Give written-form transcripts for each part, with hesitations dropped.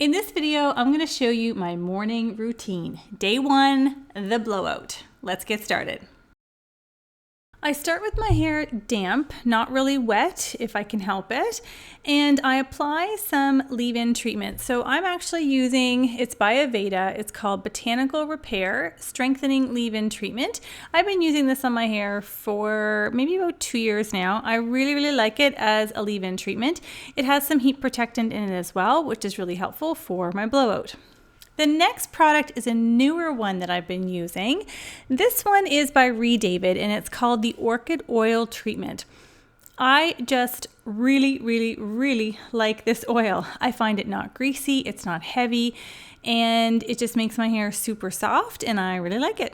In this video, I'm going to show you my morning routine. Day 1, the blowout. Let's get started. I start with my hair damp, not really wet if I can help it, and I apply some leave-in treatment. So I'm actually using, it's by Aveda, it's called Botanical Repair Strengthening Leave-In Treatment. I've been using this on my hair for maybe about 2 years now. I really like it as a leave-in treatment. It has some heat protectant in it as well, which is really helpful for my blowout. The next product is a newer one that I've been using. This one is by David, and it's called the Orchid Oil Treatment. I just really like this oil. I find it not greasy, it's not heavy, and it just makes my hair super soft, and I really like it.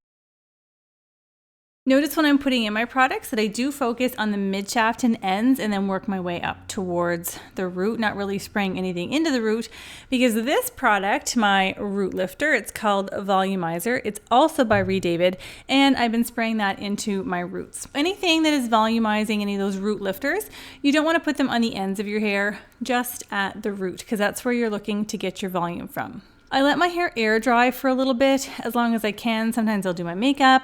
Notice when I'm putting in my products that I do focus on the mid shaft and ends and then work my way up towards the root, not really spraying anything into the root, because this product, my root lifter, it's called Volumizer. It's also by David, and I've been spraying that into my roots. Anything that is volumizing any of those root lifters, you don't want to put them on the ends of your hair, just at the root, because that's where you're looking to get your volume from. I let my hair air dry for a little bit, as long as I can. Sometimes I'll do my makeup,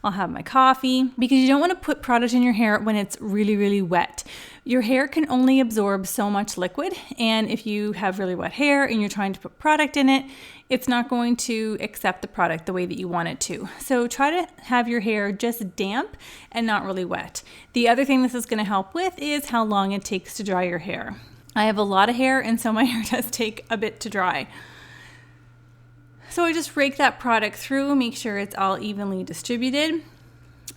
I'll have my coffee, because you don't want to put product in your hair when it's really wet. Your hair can only absorb so much liquid, and if you have really wet hair and you're trying to put product in it, it's not going to accept the product the way that you want it to. So try to have your hair just damp and not really wet. The other thing this is going to help with is how long it takes to dry your hair. I have a lot of hair, and so my hair does take a bit to dry. So I just rake that product through, make sure it's all evenly distributed.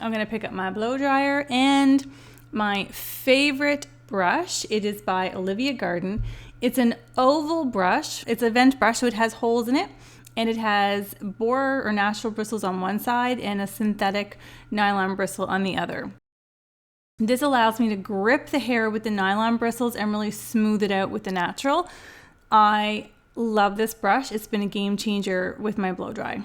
I'm going to pick up my blow dryer and my favorite brush. It is by Olivia Garden. It's an oval brush. It's a vent brush, so it has holes in it, and it has boar or natural bristles on one side and a synthetic nylon bristle on the other. This allows me to grip the hair with the nylon bristles and really smooth it out with the natural. I love this brush. It's been a game changer with my blow dry.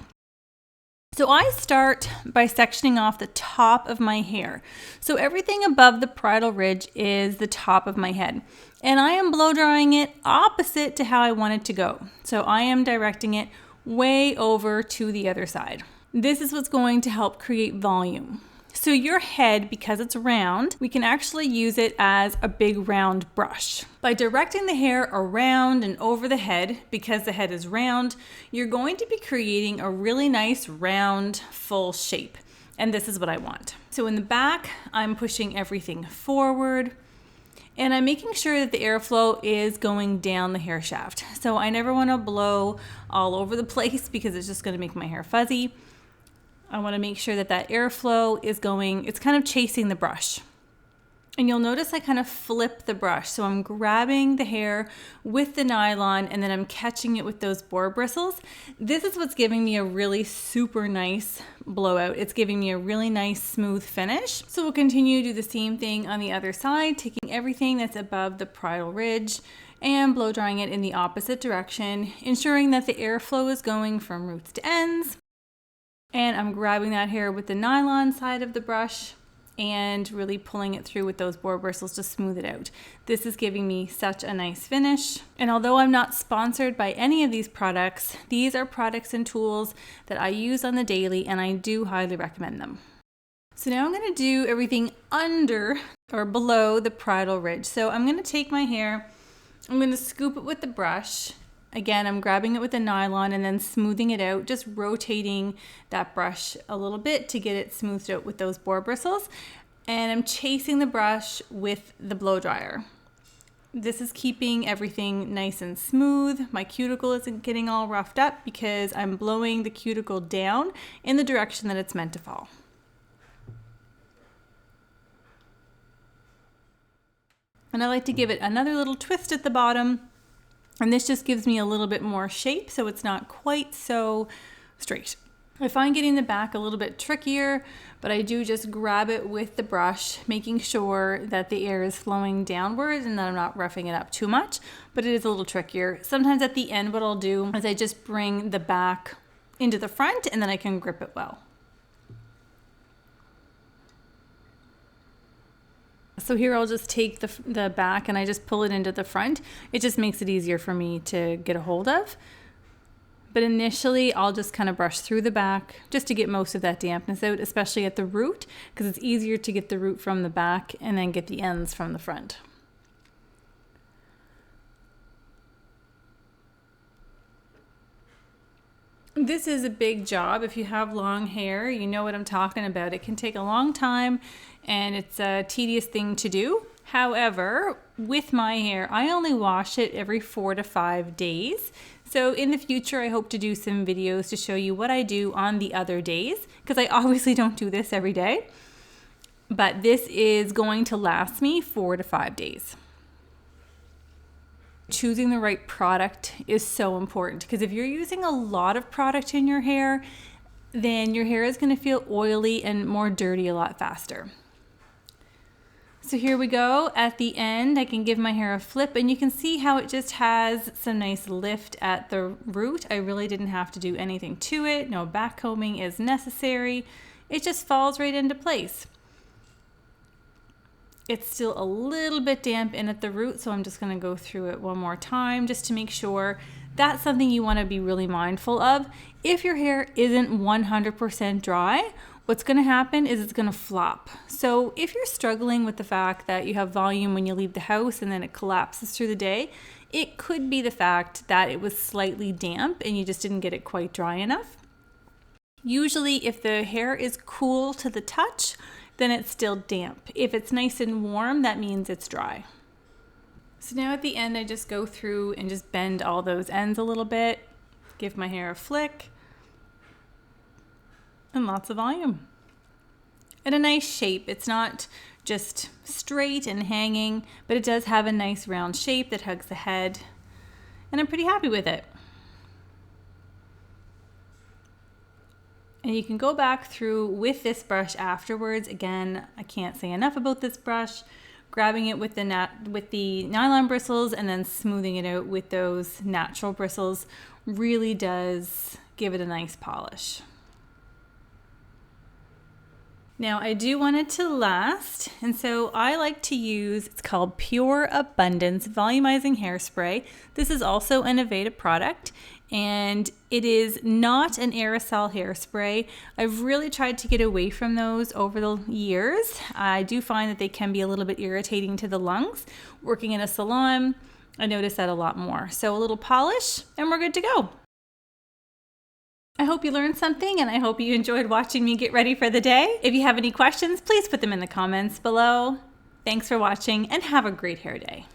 So I start by sectioning off the top of my hair. So everything above the parietal ridge is the top of my head. And I am blow drying it opposite to how I want it to go. So I am directing it way over to the other side. This is what's going to help create volume. So your head, because it's round, we can actually use it as a big round brush. By directing the hair around and over the head, because the head is round, you're going to be creating a really nice round, full shape. And this is what I want. So in the back, I'm pushing everything forward, and I'm making sure that the airflow is going down the hair shaft. So I never want to blow all over the place because it's just going to make my hair fuzzy. I want to make sure that that airflow is going, it's kind of chasing the brush. And you'll notice I kind of flip the brush. So I'm grabbing the hair with the nylon and then I'm catching it with those boar bristles. This is what's giving me a really super nice blowout. It's giving me a really nice smooth finish. So we'll continue to do the same thing on the other side, taking everything that's above the parietal ridge and blow drying it in the opposite direction, ensuring that the airflow is going from roots to ends. And I'm grabbing that hair with the nylon side of the brush and really pulling it through with those boar bristles to smooth it out. This is giving me such a nice finish. And although I'm not sponsored by any of these products, these are products and tools that I use on the daily, and I do highly recommend them. So now I'm going to do everything under or below the parietal ridge. So I'm going to take my hair, I'm going to scoop it with the brush. Again, I'm grabbing it with a nylon and then smoothing it out, just rotating that brush a little bit to get it smoothed out with those boar bristles. And I'm chasing the brush with the blow dryer. This is keeping everything nice and smooth. My cuticle isn't getting all roughed up because I'm blowing the cuticle down in the direction that it's meant to fall. And I like to give it another little twist at the bottom. And this just gives me a little bit more shape, so it's not quite so straight. I find getting the back a little bit trickier, but I do just grab it with the brush, making sure that the air is flowing downwards and that I'm not roughing it up too much, but it is a little trickier. Sometimes at the end, what I'll do is I just bring the back into the front and then I can grip it well. So here I'll just take the back and I just pull it into the front. It just makes it easier for me to get a hold of. But initially I'll just kind of brush through the back just to get most of that dampness out, especially at the root, because it's easier to get the root from the back and then get the ends from the front. This is a big job. If you have long hair, you know what I'm talking about. It can take a long time and it's a tedious thing to do. However, with my hair, I only wash it every 4 to 5 days. So in the future, I hope to do some videos to show you what I do on the other days, because I obviously don't do this every day. But this is going to last me 4 to 5 days. Choosing the right product is so important, because if you're using a lot of product in your hair, then your hair is going to feel oily and more dirty a lot faster. So here we go. At the end, I can give my hair a flip and you can see how it just has some nice lift at the root. I really didn't have to do anything to it. No back combing is necessary. It just falls right into place. It's still a little bit damp in at the root, so I'm just going to go through it one more time just to make sure. That's something you want to be really mindful of. If your hair isn't 100% dry, what's going to happen is it's going to flop. So if you're struggling with the fact that you have volume when you leave the house and then it collapses through the day, it could be the fact that it was slightly damp and you just didn't get it quite dry enough. Usually if the hair is cool to the touch, then it's still damp. If it's nice and warm, that means it's dry. So now at the end, I just go through and just bend all those ends a little bit, give my hair a flick, and lots of volume. And a nice shape. It's not just straight and hanging, but it does have a nice round shape that hugs the head, and I'm pretty happy with it. And you can go back through with this brush afterwards. Again, I can't say enough about this brush. Grabbing it with the nylon bristles and then smoothing it out with those natural bristles really does give it a nice polish. Now I do want it to last, and so I like to use, it's called Pure Abundance Volumizing Hairspray. This is also an Aveda product, and it is not an aerosol hairspray. I've really tried to get away from those over the years. I do find that they can be a little bit irritating to the lungs. Working in a salon, I notice that a lot more. So a little polish, and we're good to go. I hope you learned something, and I hope you enjoyed watching me get ready for the day. If you have any questions, please put them in the comments below. Thanks for watching, and have a great hair day.